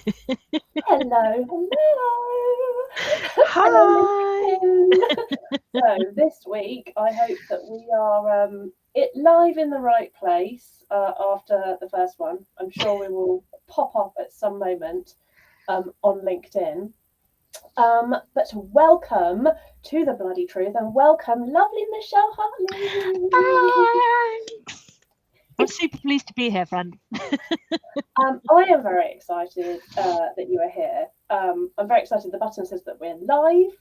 Hello, hello. Hi. So this week, I hope that we are live in the right place after the first one. I'm sure we will pop up at some moment on LinkedIn. But welcome to the Bloody Truth and welcome, lovely Michelle Hartley. Thanks. I'm super pleased to be here, friend. I am very excited that you are here. I'm very excited. The button says that we're live.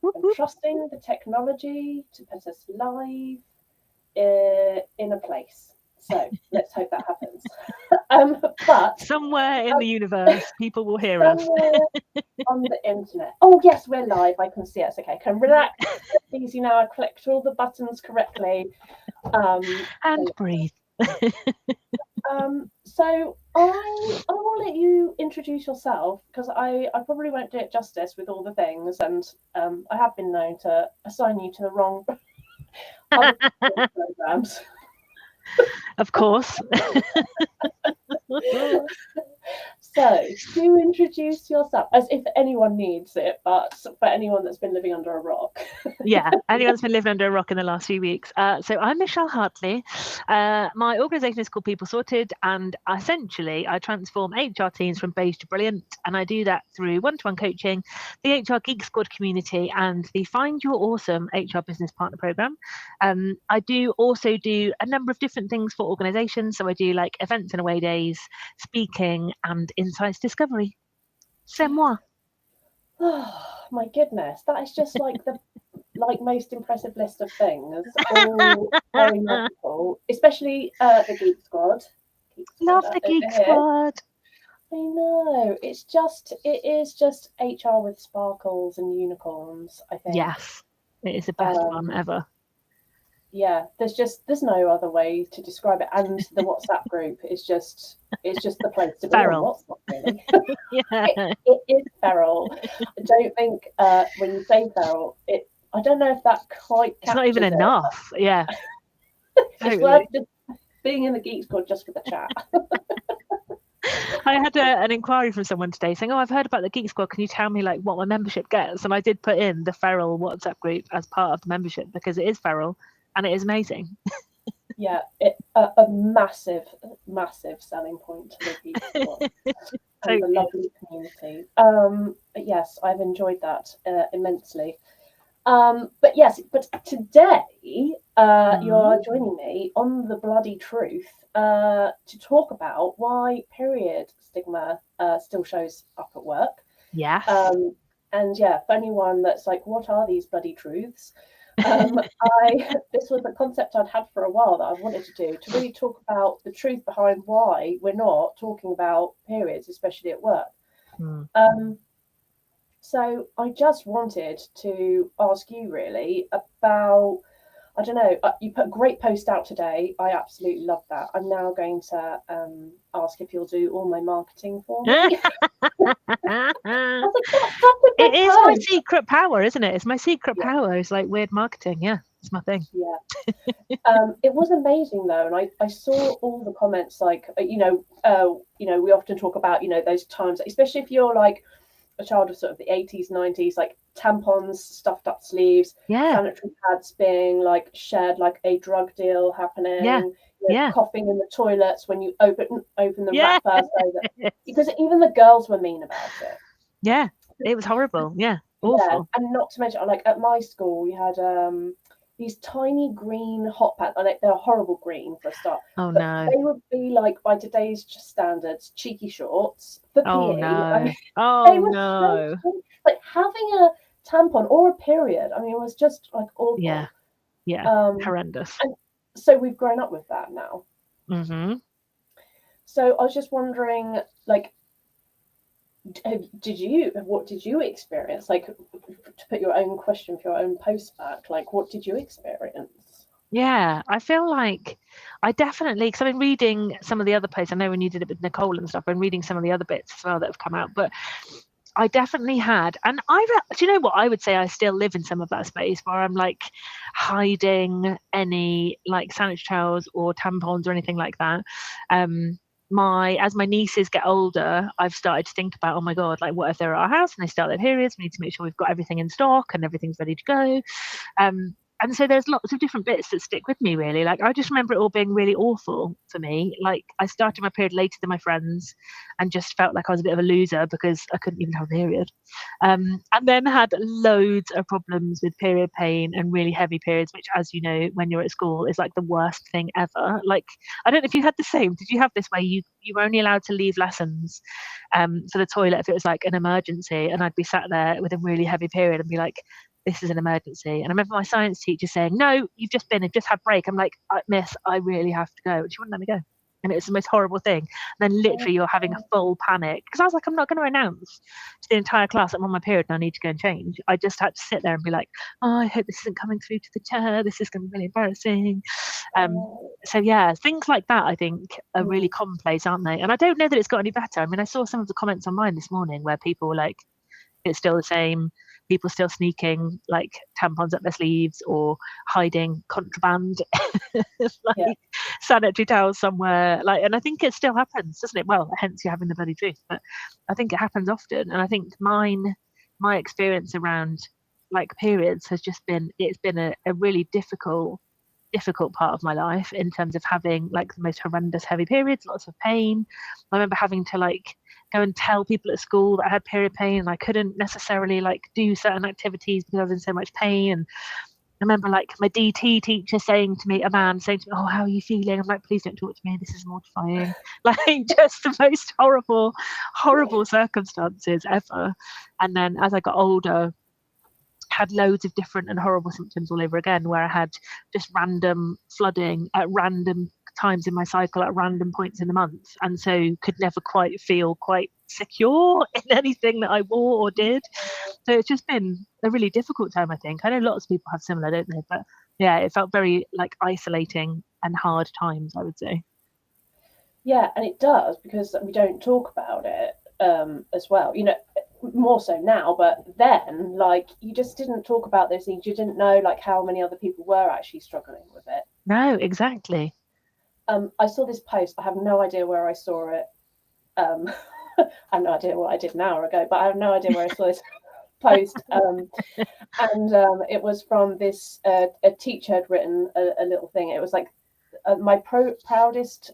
I'm trusting the technology to put us live in a place. So let's hope that happens. But somewhere in the universe, people will hear us. On the internet. Oh yes, we're live. I can see us. Okay, I can relax. Easy now. I clicked all the buttons correctly. And breathe. So I will let you introduce yourself because I probably won't do it justice with all the things, and I have been known to assign you to the wrong other programs. Of course. So, do introduce yourself as if anyone needs it, but for anyone that's been living under a rock. Yeah, anyone that's been living under a rock in the last few weeks. So I'm Michelle Hartley. My organisation is called People Sorted, and essentially I transform HR teams from beige to brilliant, and I do that through one-to-one coaching, the HR Geek Squad community, and the Find Your Awesome HR Business Partner Programme. I do also do a number of different things for organisations, so I do like events and away days, speaking, and insights discovery. C'est moi. Oh my goodness, that is just like the most impressive list of things. All very magical, especially the Geek Squad. Love the Geek Squad. I know. It is just HR with sparkles and unicorns, I think. Yes, it is the best one ever. Yeah, there's no other way to describe it. And the WhatsApp group is just the place to be. Feral. On WhatsApp, really. Yeah. It is feral. I don't think when you say feral, I don't know if that quite It's not even enough. Yeah. It's worth just being in the Geek Squad just for the chat. I had an inquiry from someone today saying, "Oh, I've heard about the Geek Squad. Can you tell me like what my membership gets?" And I did put in the feral WhatsApp group as part of the membership because it is feral and it is amazing. Yeah, a massive selling point to the Geek Squad and the lovely community. Yes, I've enjoyed that immensely. But today you are joining me on the Bloody Truth to talk about why period stigma still shows up at work. Yes. And yeah, for anyone that's like, what are these bloody truths? This was a concept I'd had for a while that I wanted to do, to really talk about the truth behind why we're not talking about periods, especially at work. So I just wanted to ask you really about, I don't know, you put a great post out today. I absolutely love that. I'm now going to ask if you'll do all my marketing for me. I was like, it is my secret power, isn't it? It's my secret power. It's like weird marketing. Yeah, it's my thing. Yeah. It was amazing though, and I saw all the comments like, we often talk about, those times, especially if you're like a child of sort of the 80s, 90s, like tampons stuffed up sleeves, sanitary pads being like shared like a drug deal happening, coughing in the toilets when you open the wrapper, so that, because even the girls were mean about it. Yeah, it was horrible. Yeah, awful. Yeah, and not to mention, like at my school, we had these tiny green hot pads. Like they're horrible green for a start. Oh no! They would be like, by today's standards, cheeky shorts for PE. Oh no! I mean, no! So, like having a tampon or a period. I mean, it was just like awful. Yeah, horrendous. And so we've grown up with that now. Mm-hmm. So I was just wondering, like, what did you experience? Like, to put your own question for your own post back, like, what did you experience? Yeah, I feel like I definitely, because I've been reading some of the other posts. I know when you did it with Nicole and stuff, I've been reading some of the other bits as well that have come out, but I definitely had, and do you know what, I would say I still live in some of that space where I'm like hiding any like sanitary towels or tampons or anything like that. as my nieces get older, I've started to think about, oh my God, like what if they're at our house and they start their periods? We need to make sure we've got everything in stock and everything's ready to go. And so there's lots of different bits that stick with me, really. Like, I just remember it all being really awful for me. Like, I started my period later than my friends and just felt like I was a bit of a loser because I couldn't even have a period. And then had loads of problems with period pain and really heavy periods, which, as you know, when you're at school is like the worst thing ever. Like, I don't know if you had the same. Did you have this where you were only allowed to leave lessons for the toilet if it was like an emergency? And I'd be sat there with a really heavy period and be like, this is an emergency. And I remember my science teacher saying, no, you've just had break. I'm like, miss, I really have to go. And she wouldn't let me go. And it was the most horrible thing. And then literally you're having a full panic. Because I was like, I'm not going to announce to the entire class I'm on my period and I need to go and change. I just had to sit there and be like, oh, I hope this isn't coming through to the chair. This is going to be really embarrassing. So yeah, things like that I think are really commonplace, aren't they? And I don't know that it's got any better. I mean, I saw some of the comments online this morning where people were like, it's still the same. People still sneaking like tampons up their sleeves or hiding contraband, like sanitary towels somewhere. Like, and I think it still happens, doesn't it? Well, hence you're having the bloody truth. But I think it happens often. And I think my experience around like periods has just been, it's been a really difficult part of my life in terms of having like the most horrendous heavy periods, lots of pain. I remember having to like go and tell people at school that I had period pain and I couldn't necessarily like do certain activities because I was in so much pain. And I remember like my DT teacher saying to me, oh, how are you feeling? I'm like, please don't talk to me, this is mortifying. Like, just the most horrible circumstances ever. And then as I got older, had loads of different and horrible symptoms all over again, where I had just random flooding at random times in my cycle at random points in the month, and so could never quite feel quite secure in anything that I wore or did. So it's just been a really difficult time, I think. I know lots of people have similar, don't they? But yeah, it felt very like isolating and hard times, I would say. Yeah, and it does, because we don't talk about it as well. You know, more so now, but then, like, you just didn't talk about those things. You didn't know like how many other people were actually struggling with it. No, exactly. I saw this post. I have no idea where I saw it. I have no idea what I did an hour ago, but I have no idea where I saw this post. And it was from this, a teacher had written a little thing. It was like, my proudest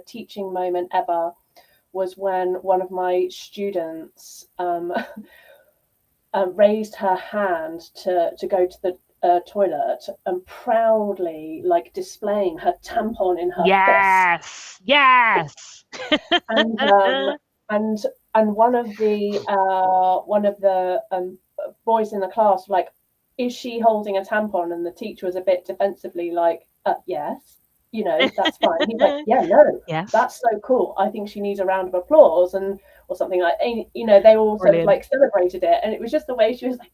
teaching moment ever was when one of my students raised her hand to go to the toilet and proudly like displaying her tampon in her fist. Yes. And one of the boys in the class like, is she holding a tampon? And the teacher was a bit defensively like, yes, you know, that's fine. He's like, yeah, no, yes, that's so cool. I think she needs a round of applause, or something like, you know, they all sort of like celebrated it. And it was just the way she was like,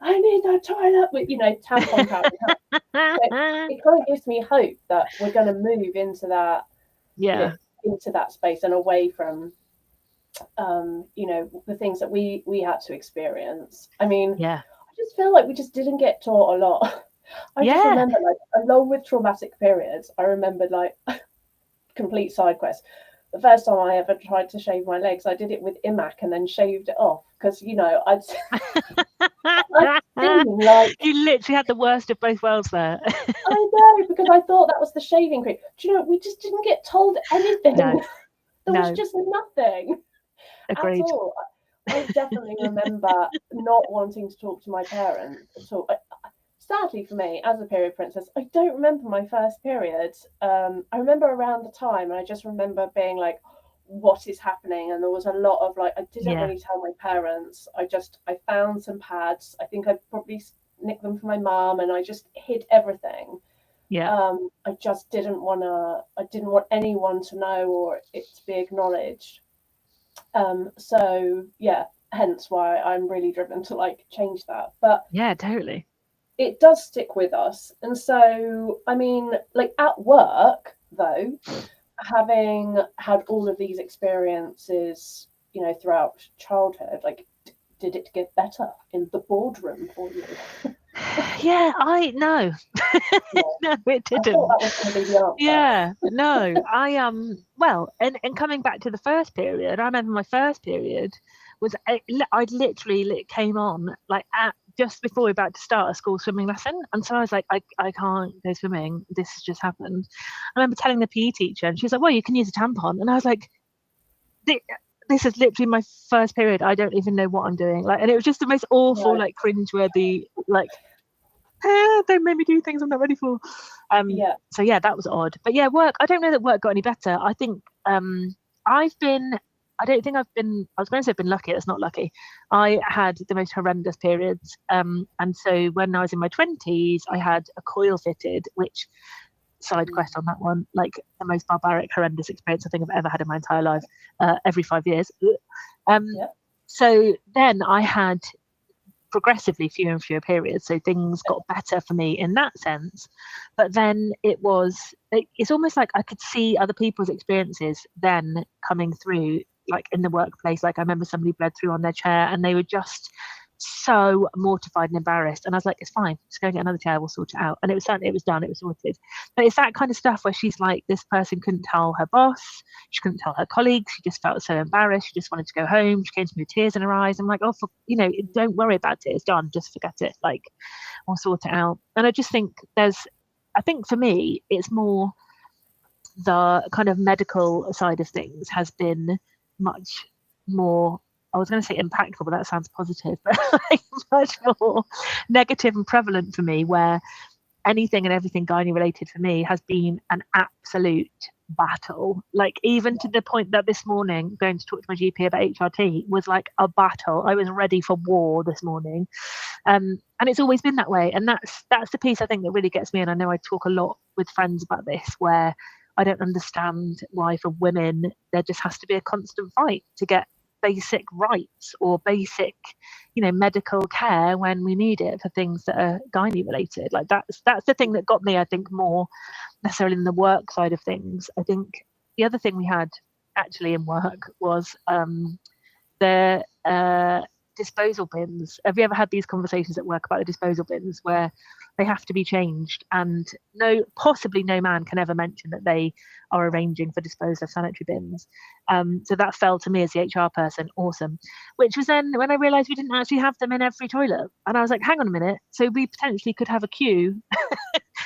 I need that toilet with, you know, tampon powder. So it kind of gives me hope that we're going to move into that, into that space and away from, you know, the things that we had to experience. I mean, I just feel like we just didn't get taught a lot. I just remember, like, along with traumatic periods, I remembered, like, complete side quest. The first time I ever tried to shave my legs, I did it with Imac and then shaved it off because, you know, I'd seen, like, you literally had the worst of both worlds there. I know, because I thought that was the shaving cream. Do you know, we just didn't get told anything. No. There was just nothing. Agreed. At all. I definitely remember not wanting to talk to my parents at all. Sadly for me, as a period princess, I don't remember my first period. I remember around the time, and I just remember being like, what is happening? And there was a lot of like, I didn't really tell my parents. I found some pads. I think I probably nicked them from my mom, and I just hid everything. I just didn't want anyone to know or it to be acknowledged. So yeah, hence why I'm really driven to like change that. But yeah, totally, it does stick with us. And so, I mean, like at work though, having had all of these experiences, you know, throughout childhood, like did it get better in the boardroom for you? Yeah, no. Yeah. No, it I thought didn't. that was going to be the answer. Yeah, no, well, and coming back to the first period, I remember my first period was I literally came on like at just before we were about to start a school swimming lesson, and so I was like, I can't go swimming. This has just happened. I remember telling the PE teacher, and she was like, well, you can use a tampon, and I was like, this is literally my first period. I don't even know what I'm doing. Like, and it was just the most awful, No. like cringeworthy, like don't make me do things I'm not ready for. Yeah. So yeah, that was odd. But yeah, work. I don't know that work got any better. I think I've been. I don't think I've been. I was going to say I've been lucky. That's not lucky. I had the most horrendous periods. And so when I was in my 20s, I had a coil fitted, which side quest on that one, like the most barbaric, horrendous experience I think I've ever had in my entire life. Every 5 years. Yeah. So then I had progressively fewer and fewer periods, so things got better for me in that sense. But then it's almost like I could see other people's experiences then coming through, like in the workplace. Like I remember somebody bled through on their chair and they were just so mortified and embarrassed, and I was like, it's fine, just go and get another chair, we'll sort it out. And it was done, it was sorted. But it's that kind of stuff where she's like, this person couldn't tell her boss, she couldn't tell her colleagues, she just felt so embarrassed, she just wanted to go home, she came to me with tears in her eyes. I'm like, oh, don't worry about it, it's done, just forget it, like we'll sort it out. And I just think I think for me it's more the kind of medical side of things has been much more, I was going to say impactful, but that sounds positive, but like much more negative and prevalent for me, where anything and everything gynae related for me has been an absolute battle. Like even to the point that this morning going to talk to my GP about HRT was like a battle. I was ready for war this morning. And it's always been that way. And that's the piece I think that really gets me. And I know I talk a lot with friends about this, where I don't understand why for women there just has to be a constant fight to get basic rights or basic, medical care when we need it for things that are gynae related. Like that's the thing that got me, I think, more necessarily in the work side of things. I think the other thing we had actually in work was the disposal bins. Have you ever had these conversations at work about the disposal bins where they have to be changed, and possibly no man can ever mention that they are arranging for disposal of sanitary bins? So that fell to me as the HR person. Awesome. Which was then when I realised we didn't actually have them in every toilet, and I was like, hang on a minute. So we potentially could have a queue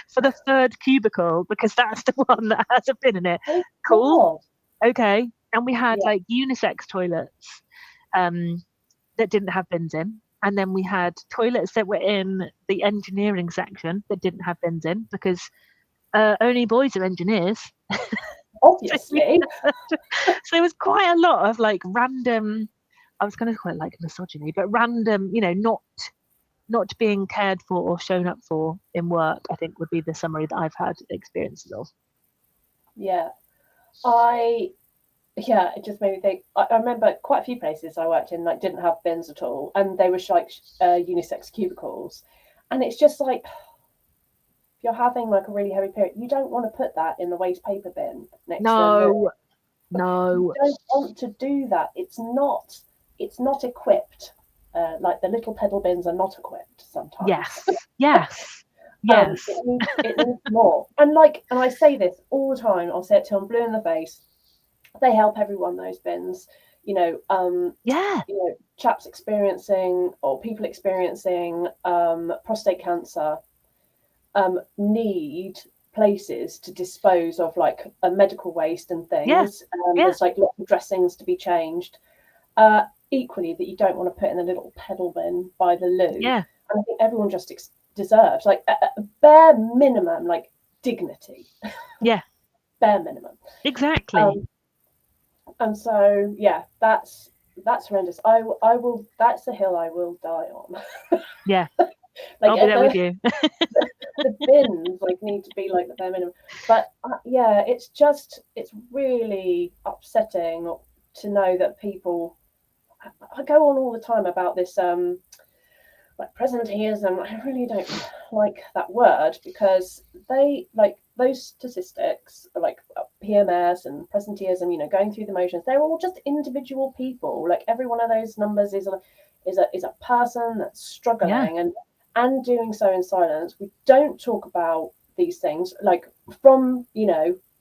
for the third cubicle because that's the one that has a bin in it. Oh, Cool. God. Okay. And we had Yeah. like unisex toilets that didn't have bins in. And then we had toilets that were in the engineering section that didn't have bins in because only boys are engineers. Obviously. So there was quite a lot of like random, I was going to call it like misogyny, but random, not being cared for or shown up for in work, I think would be the summary that I've had experiences of. Yeah. It just made me think. I remember quite a few places I worked in like didn't have bins at all, and they were like unisex cubicles, and it's just like if you're having like a really heavy period, you don't want to put that in the waste paper bin next to the loo. No. You don't want to do that. It's not equipped. Like the little pedal bins are not equipped sometimes. Yes. It needs more. And I say this all the time. I'll say it till I'm blue in the face. They help everyone, those bins. Chaps experiencing or people experiencing prostate cancer need places to dispose of like a medical waste and things. There's like lots of dressings to be changed. Equally, that you don't want to put in a little pedal bin by the loo. Yeah. And I think everyone just deserves like a bare minimum, like dignity. Yeah. Bare minimum. Exactly. And so, yeah, that's horrendous. I will. That's the hill I will die on. Yeah. I'll be there with you. The bins like need to be like the bare minimum. But it's really upsetting to know that people. I go on all the time about this like presenteeism. I really don't like that word because they like those statistics like PMS and presenteeism, going through the motions, they're all just individual people. Like every one of those numbers is a person that's struggling, and doing so in silence. We don't talk about these things, like from,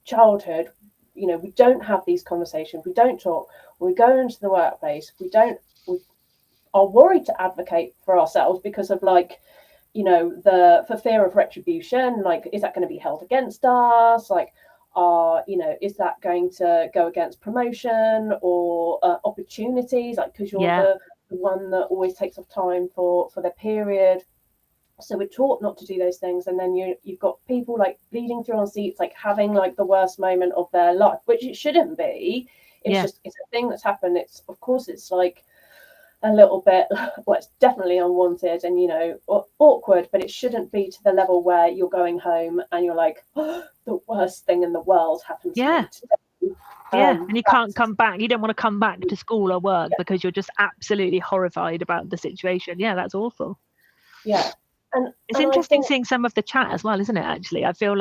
childhood. We don't have these conversations. We don't talk. When we go into the workplace, we are worried to advocate for ourselves because of, like, for fear of retribution. Like, is that going to be held against us? Like, is that going to go against promotion or opportunities? Like, because you're the one that always takes off time for their period. So we're taught not to do those things, and then you've got people like bleeding through on seats, like having like the worst moment of their life, which it shouldn't be. It's a thing that's happened. It's like a little bit, well, it's definitely unwanted and awkward, but it shouldn't be to the level where you're going home and you're like, oh, the worst thing in the world happened to me today. And you can't come back. You don't want to come back to school or work because you're just absolutely horrified about the situation. Yeah, that's awful. Yeah. And it's interesting seeing some of the chat as well, isn't it? Actually, I feel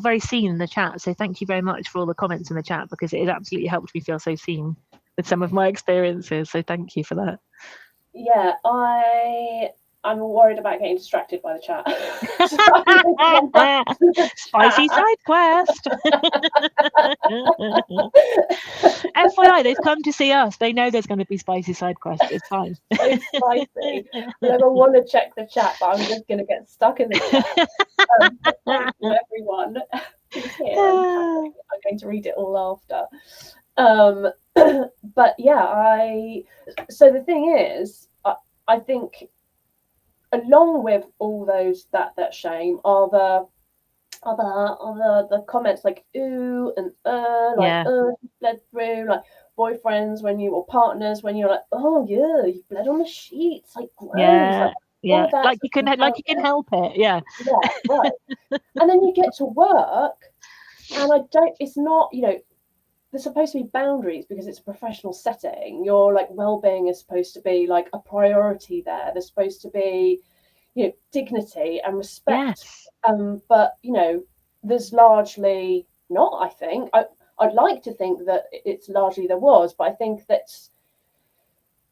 very seen in the chat. So thank you very much for all the comments in the chat, because it has absolutely helped me feel so seen with some of my experiences. So thank you for that. Yeah, I'm worried about getting distracted by the chat. Spicy side quest. FYI, they've come to see us. They know there's going to be spicy side quest. It's fine. So spicy. I don't want to check the chat, but I'm just going to get stuck in the chat. Thank you, everyone who's here. I'm going to read it all after. But yeah, so the thing is, I think along with all those that shame are the comments like ooh and like you bled through, like boyfriends or partners when you're like, oh yeah, you bled on the sheets, like gross, like you can help it, right. And then you get to work, and it's not, there's supposed to be boundaries because it's a professional setting. Your like well-being is supposed to be like a priority there. There's supposed to be, dignity and respect. But there's largely not. I think I'd like to think that it's largely there was, but I think that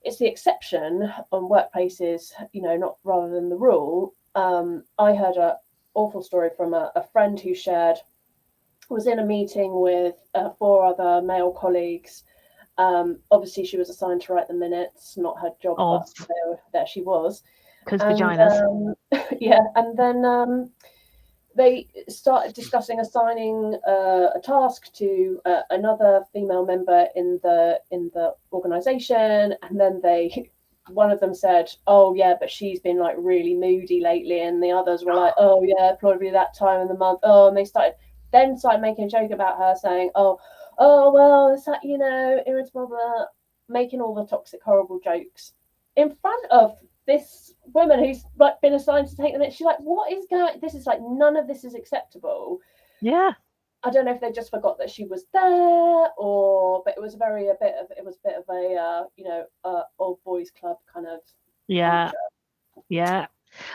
it's the exception on workplaces, not rather than the rule. I heard an awful story from a friend who was in a meeting with 4 other male colleagues. Obviously, she was assigned to write the minutes, not her job, but there she was. Because vaginas. And then they started discussing assigning a task to another female member in the organisation, and then one of them said, oh yeah, but she's been like really moody lately, and the others were like, oh yeah, probably that time in the month. And they started making a joke about her, saying, oh well, it's that, irritable, blah, making all the toxic, horrible jokes in front of this woman who's like been assigned to take them in. She's like, what is going? This is like, none of this is acceptable. Yeah. I don't know if they just forgot that she was there, but it was a bit of a old boys club kind of. Yeah. Culture. Yeah.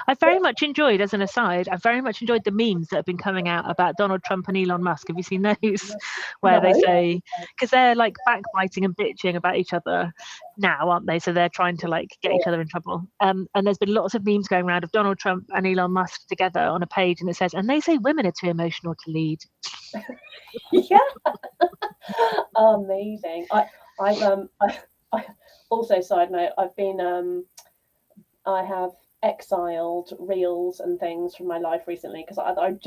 I very much enjoyed, as an aside, the memes that have been coming out about Donald Trump and Elon Musk. Have you seen those? Where they say, because they're like backbiting and bitching about each other now, aren't they? So they're trying to like get each other in trouble. And there's been lots of memes going around of Donald Trump and Elon Musk together on a page, and it says, and they say women are too emotional to lead. Yeah. Amazing. I also, side note, I have exiled reels and things from my life recently because I'm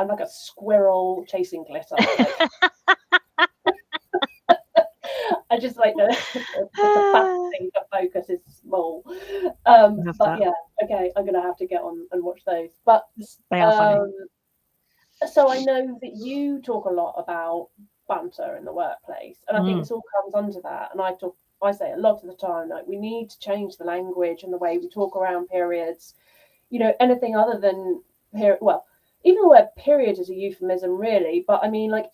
like a squirrel chasing glitter. I just like the fast thing to focus is small. But yeah, okay, I'm gonna have to get on and watch those. But they are funny. So I know that you talk a lot about banter in the workplace, and I think this all comes under that. And I say a lot of the time, like, we need to change the language and the way we talk around periods. Anything other than period. Well, even the word period is a euphemism, really. But I mean, like,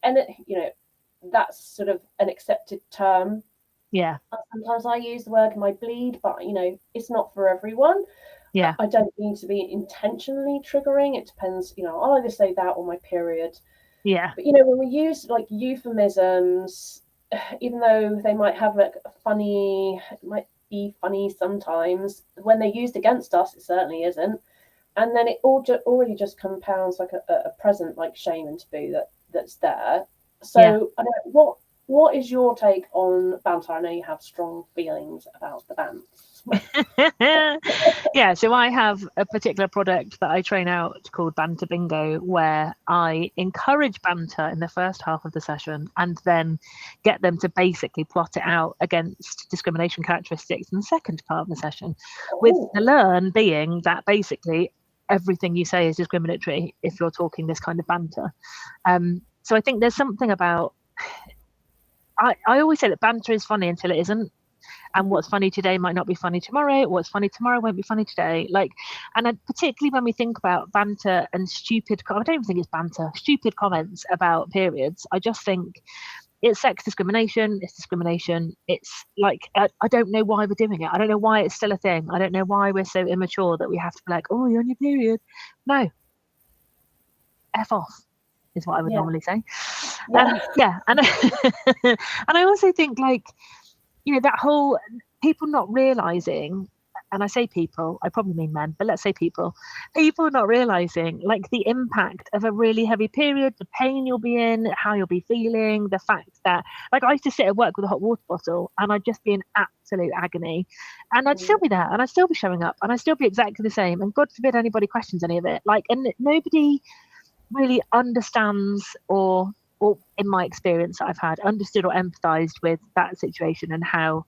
that's sort of an accepted term. Yeah. Sometimes I use the word my bleed, but it's not for everyone. Yeah. I don't mean to be intentionally triggering. It depends. I'll either say that or my period. Yeah. But when we use like euphemisms, even though they might have like a funny, be funny sometimes. When they're used against us, it certainly isn't. And then it already just compounds like a present like shame and taboo that's there. So I don't know, what is your take on banter? I know you have strong feelings about the banter. Yeah, so I have a particular product that I train out called Banter Bingo, where I encourage banter in the first half of the session and then get them to basically plot it out against discrimination characteristics in the second part of the session, with the learn being that basically everything you say is discriminatory if you're talking this kind of banter. So I think there's something about, I always say that banter is funny until it isn't. And what's funny today might not be funny tomorrow. What's funny tomorrow won't be funny today. And particularly when we think about banter and stupid, I don't even think it's banter, stupid comments about periods. I just think it's sex discrimination. It's discrimination. It's like, I don't know why we're doing it. I don't know why it's still a thing. I don't know why we're so immature that we have to be like, oh, you're on your period. No. F off is what I would normally say. And and I also think, like, that whole people not realizing, and I say people, I probably mean men, but let's say people not realizing like the impact of a really heavy period, the pain you'll be in, how you'll be feeling, the fact that, like, I used to sit at work with a hot water bottle and I'd just be in absolute agony, and I'd still be there and I'd still be showing up and I'd still be exactly the same, and God forbid anybody questions any of it. Like, and nobody really understands or in my experience that I've had, understood or empathized with that situation, and how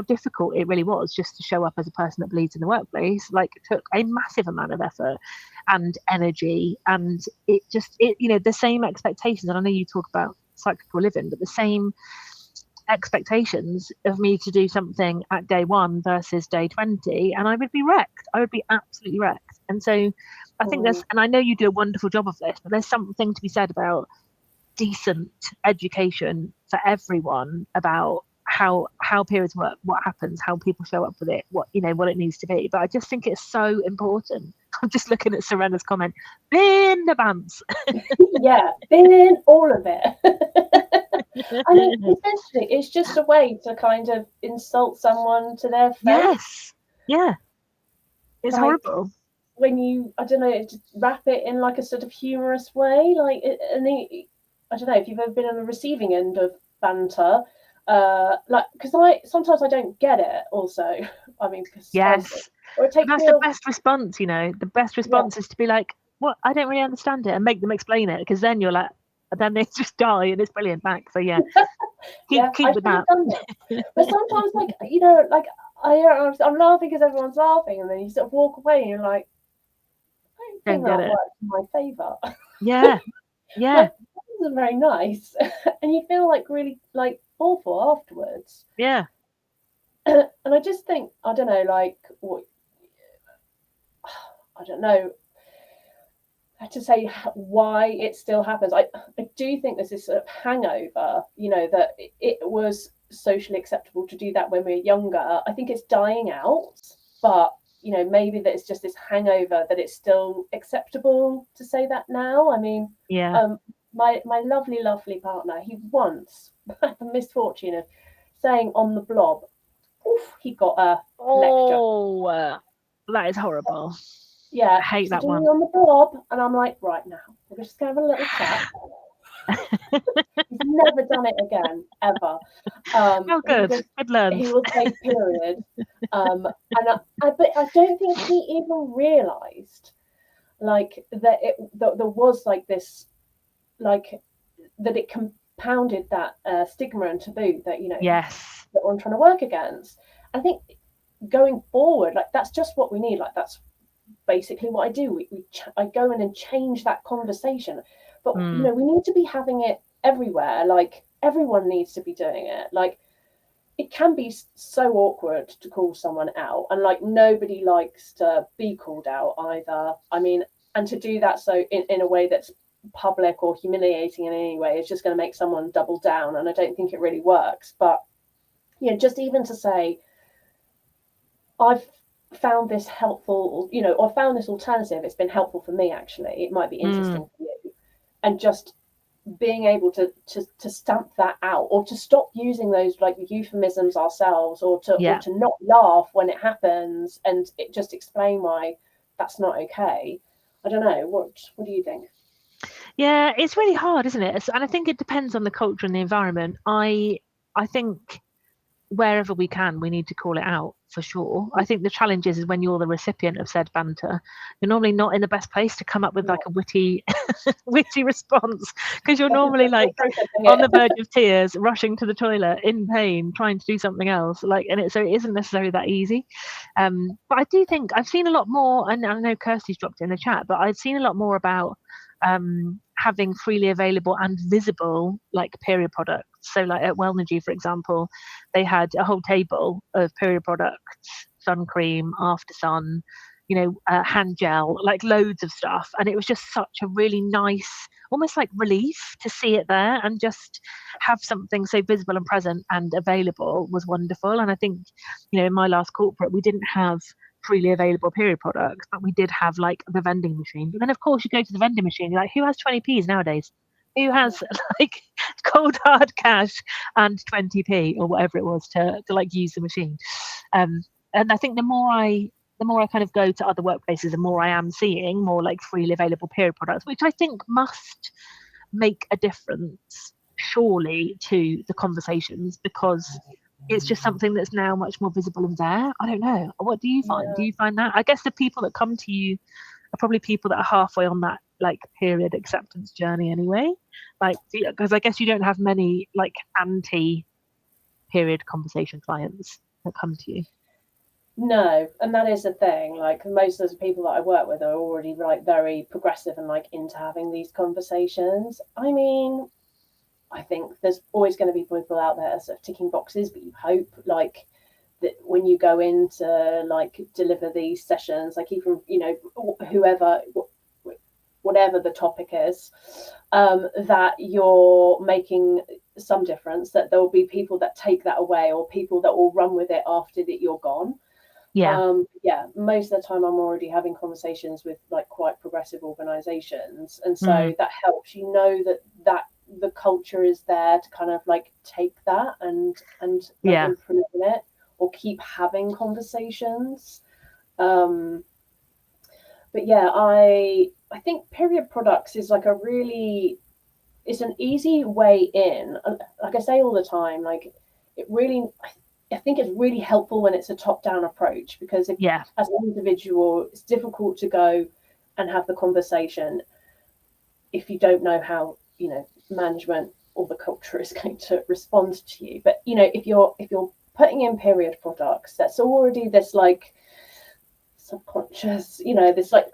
difficult it really was just to show up as a person that bleeds in the workplace. Like, it took a massive amount of effort and energy, and it the same expectations, and I know you talk about cyclical living, but the same expectations of me to do something at day 1 versus day 20, and I would be wrecked. I would be absolutely wrecked. And so I think and I know you do a wonderful job of this, but there's something to be said about decent education for everyone about how periods work, what happens, how people show up with it, what it needs to be. But I just think it's so important. I'm just looking at Serena's comment, bin the bants. Bin all of it. I mean, essentially it's just a way to kind of insult someone to their face. It's horrible when you, I don't know, just wrap it in like a sort of humorous way, like I don't know if you've ever been on the receiving end of banter, because sometimes I don't get it. Also, I mean, or it takes that's the best response. The best response is to be like, "What? I don't really understand it," and make them explain it, because then you're like, then they just die, and it's brilliant back. So keep with that. But sometimes, like, like I'm laughing because everyone's laughing, and then you sort of walk away, and you're like, I don't think that works in my favour. Like, this isn't very nice, and you feel like really like awful afterwards. And I just think, I don't know, like, what, I don't know to say why it still happens. I do think there's this sort of hangover, that it was socially acceptable to do that when we were younger. I think it's dying out, but maybe that it's just this hangover that it's still acceptable to say that now. I mean, my lovely partner, he once had the misfortune of saying on the blob, oof, he got a lecture. That is horrible. I hate that one. On the blob, and I'm like, right, now we're just gonna have a little chat. He's never done it again, ever. Good learn. He will say period. But I don't think he even realised, like, that there was like this, like, that it compounded that stigma and taboo that that I'm trying to work against. I think going forward, like, that's just what we need. Like, that's basically what I do. I go in and change that conversation, but we need to be having it everywhere. Like, everyone needs to be doing it. Like, it can be so awkward to call someone out, and like, nobody likes to be called out either. I mean, and to do that so in a way that's public or humiliating in any way is just going to make someone double down, and I don't think it really works. But just even to say, I've found this helpful, or found this alternative, it's been helpful for me, actually, it might be interesting for you, and just being able to stamp that out, or to stop using those like euphemisms ourselves, or to not laugh when it happens, and it just explain why that's not okay. I don't know. What do you think? Yeah, it's really hard, isn't it? And I think it depends on the culture and the environment. I think wherever we can, we need to call it out for sure. I think the challenge is when you're the recipient of said banter, you're normally not in the best place to come up with like a witty response, because you're normally like on the verge of tears, rushing to the toilet in pain, trying to do something else. Like, so it isn't necessarily that easy. But I do think I've seen a lot more, and I know Kirsty's dropped it in the chat, but I've seen a lot more about having freely available and visible like period products. So like at Wellnergy, for example, they had a whole table of period products, sun cream, after sun, hand gel, like loads of stuff. And it was just such a really nice, almost like relief to see it there, and just have something so visible and present and available was wonderful. And I think, in my last corporate, we didn't have freely available period products, but we did have like the vending machine. But then of course you go to the vending machine, you're like, who has 20p's nowadays? Who has like cold hard cash and 20p or whatever it was to like use the machine? And I think the more I kind of go to other workplaces, the more I am seeing more like freely available period products, which I think must make a difference surely to the conversations, because it's just something that's now much more visible and there. I don't know. What do you find? Do you find that? I guess the people that come to you are probably people that are halfway on that like period acceptance journey anyway. Like, because I guess you don't have many like anti-period conversation clients that come to you. No, and that is the thing. Like most of the people that I work with are already like very progressive and like into having these conversations. I mean, I think there's always going to be people out there sort of ticking boxes, but you hope like that when you go in to like deliver these sessions, like even, whatever the topic is, that you're making some difference, that there will be people that take that away, or people that will run with it after that you're gone. Most of the time I'm already having conversations with like quite progressive organizations, and so that helps, that the culture is there to kind of like take that and improve it, or keep having conversations. But yeah, I think period products is like it's an easy way in. Like I say all the time, like I think it's really helpful when it's a top-down approach, because as an individual, it's difficult to go and have the conversation if you don't know how management or the culture is going to respond to you. But if you're putting in period products, that's already this like subconscious, this like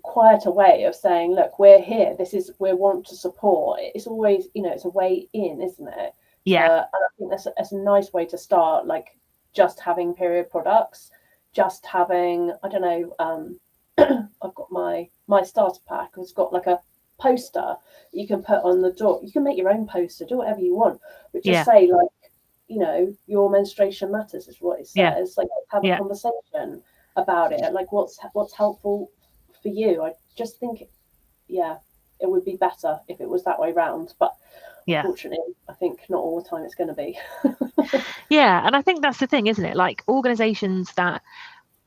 quieter way of saying, look, we're here, we want to support. It's always it's a way in, isn't it? And I think that's a nice way to start, like just having period products, just having, I don't know, I've got my starter pack, it's got like a poster you can put on the door. You can make your own poster, do whatever you want, but just say like, your menstruation matters is what it says. Like, have a conversation about it, like what's helpful for you. I just think it would be better if it was that way round, but unfortunately I think not all the time it's going to be. And I think that's the thing, isn't it? Like organizations that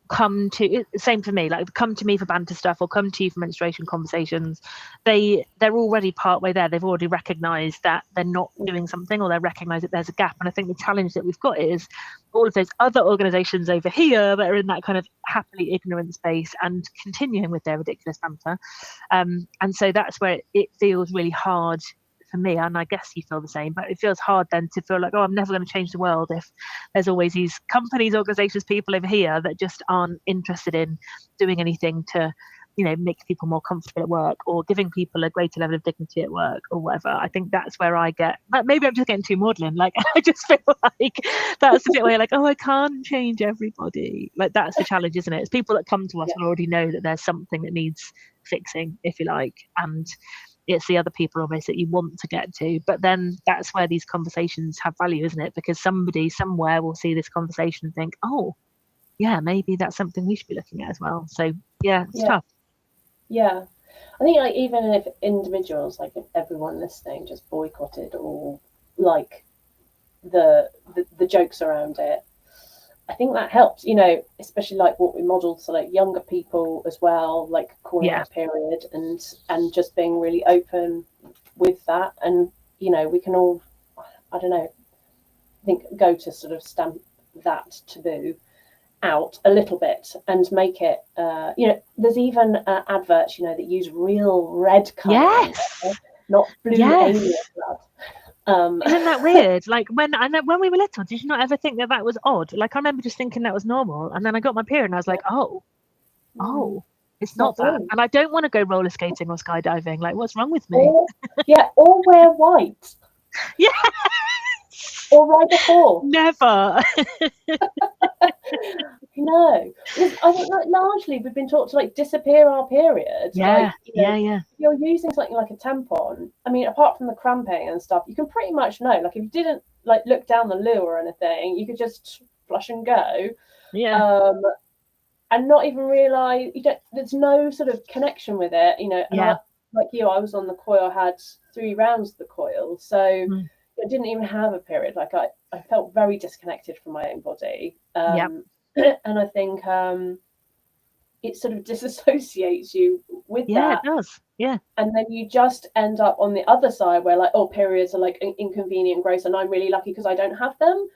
come to, same for me, like come to me for banter stuff or come to you for menstruation conversations, they're already partway there. They've already recognized that they're not doing something, or they recognize that there's a gap. And I think the challenge that we've got is all of those other organizations over here that are in that kind of happily ignorant space and continuing with their ridiculous banter, and so that's where it feels really hard for me, and I guess you feel the same, but it feels hard then to feel like, I'm never going to change the world if there's always these companies, organizations, people over here that just aren't interested in doing anything to make people more comfortable at work, or giving people a greater level of dignity at work, or whatever. I think that's where I get, maybe I'm just getting too maudlin, like I just feel like that's the bit where you're like, I can't change everybody. Like that's the challenge, isn't it? It's people that come to us will already know that there's something that needs fixing, if you like, and it's the other people almost that you want to get to. But then that's where these conversations have value, isn't it? Because somebody somewhere will see this conversation and think, maybe that's something we should be looking at as well. So it's tough. I think like even if individuals, like if everyone listening just boycotted all like the jokes around it, I think that helps, especially like what we modelled to like younger people as well, like calling out a period and just being really open with that. And, we can all, I don't know, I think go to sort of stamp that taboo out a little bit and make it, there's even adverts, that use real red colour, not blue alien blood. Isn't that weird? Like when we were little, did you not ever think that was odd? Like I remember just thinking that was normal, and then I got my period and I was like, oh, it's not that. And I don't want to go roller skating or skydiving. Like, what's wrong with me? Or wear white. Yeah. Or ride a horse. Never. No, I think like largely we've been taught to like disappear our period. Yeah, If you're using something like a tampon, I mean, apart from the cramping and stuff, you can pretty much know. Like if you didn't like look down the loo or anything, you could just flush and go. Yeah. And not even realise there's no sort of connection with it. And like you, I was on the coil. I had 3 rounds of the coil, so I didn't even have a period. Like I felt very disconnected from my own body. And I think it sort of disassociates you with that. Yeah, it does. Yeah. And then you just end up on the other side where like, periods are like inconvenient and gross, and I'm really lucky because I don't have them.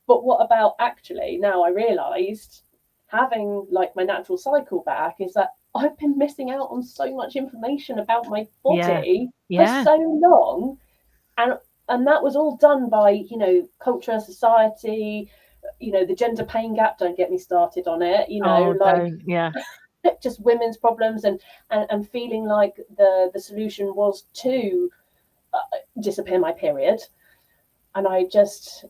But what about actually, now I realised, having like my natural cycle back is that I've been missing out on so much information about my body for so long. And that was all done by, culture, society, the gender pain gap, don't get me started on it, just women's problems and feeling like the solution was to disappear my period. And I just,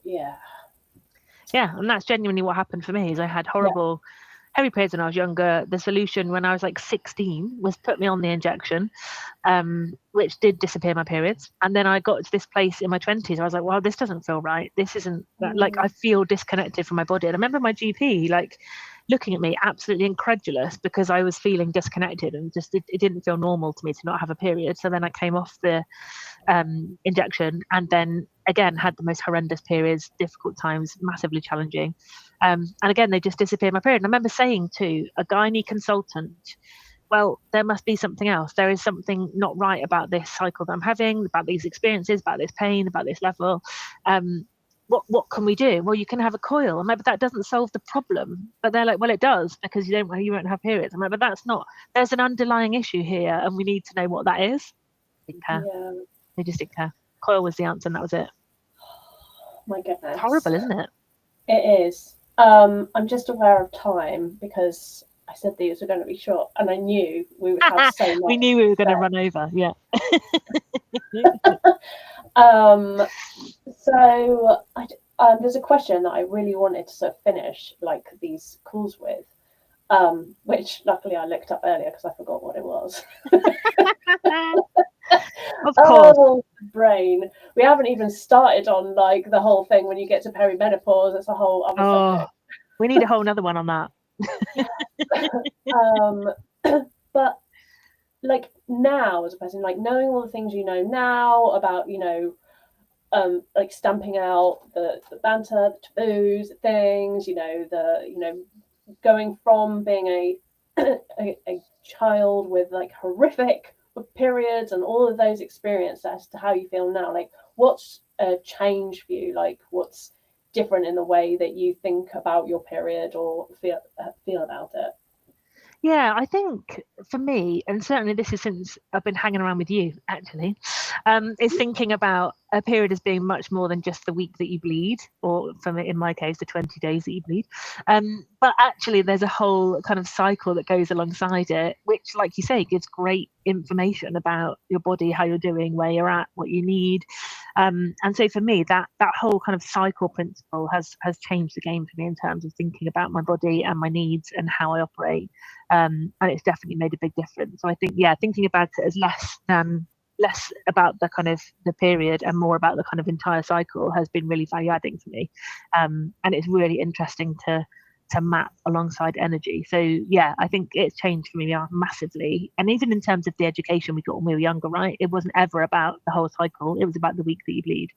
and that's genuinely what happened for me. Is I had horrible heavy periods when I was younger. The solution when I was like 16 was put me on the injection, which did disappear my periods. And then I got to this place in my 20s. I was like, well, this doesn't feel right. This isn't like, I feel disconnected from my body. And I remember my GP like looking at me absolutely incredulous because I was feeling disconnected and just it didn't feel normal to me to not have a period. So then I came off the injection and then again had the most horrendous periods, difficult times, massively challenging. And again, they just disappeared my period. And I remember saying to a gynae consultant, well, there must be something else. There is something not right about this cycle that I'm having, about these experiences, about this pain, about this level. What can we do? Well, you can have a coil. I'm like, but that doesn't solve the problem. But they're like, well, it does because you won't have periods. I'm like, but that's not. There's an underlying issue here, and we need to know what that is. Didn't care. They just didn't care. Coil was the answer, and that was it. Oh my goodness, it's horrible, isn't it? It is. I'm just aware of time because I said these were going to be short, and I knew we would have so much. We knew we were going to run over. Yeah. So there's a question that I really wanted to sort of finish like these calls with, which luckily I looked up earlier because I forgot what it was. Of course. Oh, brain. We haven't even started on like the whole thing when you get to perimenopause. It's a whole other subject. We need a whole another one on that. But like now as a person, like knowing all the things you know now about, like stamping out the banter, the taboos, the things, going from being a child with like horrific periods and all of those experiences to how you feel now. Like what's changed for you? Like what's different in the way that you think about your period or feel about it? Yeah, I think for me, and certainly this is since I've been hanging around with you, actually, is thinking about a period as being much more than just the week that you bleed, or in my case, the 20 days that you bleed. But actually, there's a whole kind of cycle that goes alongside it, which, like you say, gives great information about your body, how you're doing, where you're at, what you need. And so for me, that whole kind of cycle principle has changed the game for me in terms of thinking about my body and my needs and how I operate. And it's definitely made a big difference. So I think, thinking about it as less about the kind of the period and more about the kind of entire cycle has been really value adding for me. And it's really interesting to to map alongside energy. So yeah, I think it's changed for me massively. And even in terms of the education we got when we were younger, right? It wasn't ever about the whole cycle. It was about the week that you bleed.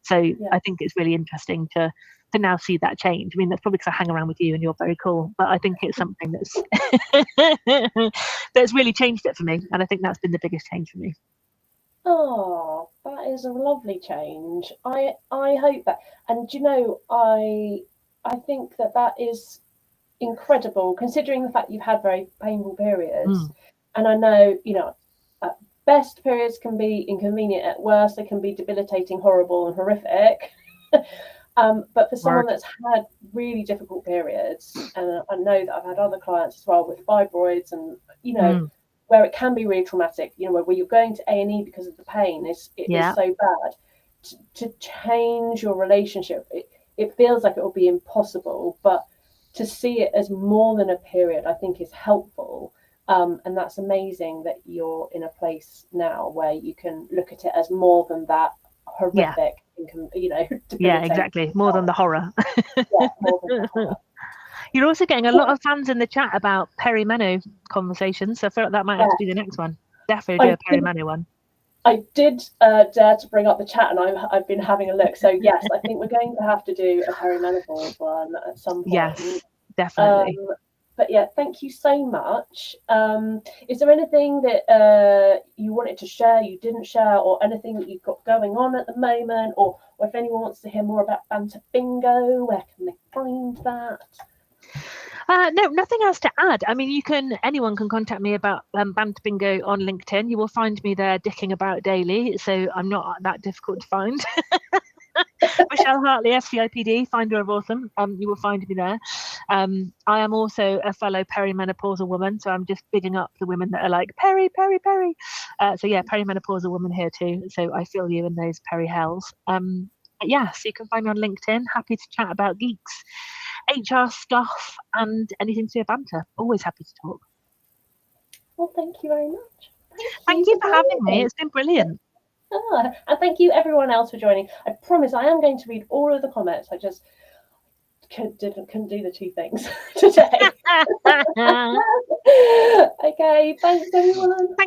So I think it's really interesting to now see that change. I mean, that's probably because I hang around with you and you're very cool, but I think it's something that's really changed it for me. And I think that's been the biggest change for me. Oh, that is a lovely change. I hope that, and you know, I think that is incredible, considering the fact you've had very painful periods. And I know, you know, at best periods can be inconvenient, at worst they can be debilitating, horrible and horrific. But for someone that's had really difficult periods, and I know that I've had other clients as well with fibroids, and you know, where it can be really traumatic, you know, where you're going to A&E because of the pain, it is so bad. To change your relationship, it feels like it will be impossible, but to see it as more than a period, I think is helpful. And that's amazing that you're in a place now where you can look at it as more than that horrific, you know, exactly, more than the horror. More than the horror. You're also getting a lot of fans in the chat about perimeno conversations, so I feel like that might have to be the next one. Definitely do a perimeno one. I did dare to bring up the chat, and I've been having a look. So yes, I think we're going to have to do a perimenopause one at some point. Yes, definitely. But yeah, thank you so much. Is there anything that you wanted to share, you didn't share, or anything that you've got going on at the moment, or if anyone wants to hear more about Banter Bingo, where can they find that? No, nothing else to add. I mean, anyone can contact me about Banter Bingo on LinkedIn. You will find me there dicking about daily, so I'm not that difficult to find. Michelle Hartley, FCIPD, finder of awesome. You will find me there. I am also a fellow perimenopausal woman, so I'm just bigging up the women that are like peri. So yeah, perimenopausal woman here too. So I feel you in those peri hells. Yeah, so you can find me on LinkedIn. Happy to chat about geeks, HR stuff, and anything to do with banter. Always happy to talk. Well, thank you very much. Thank you for having me. It's been brilliant. And thank you everyone else for joining. I promise I am going to read all of the comments. I just couldn't do the two things today. Okay, thanks everyone. Thanks.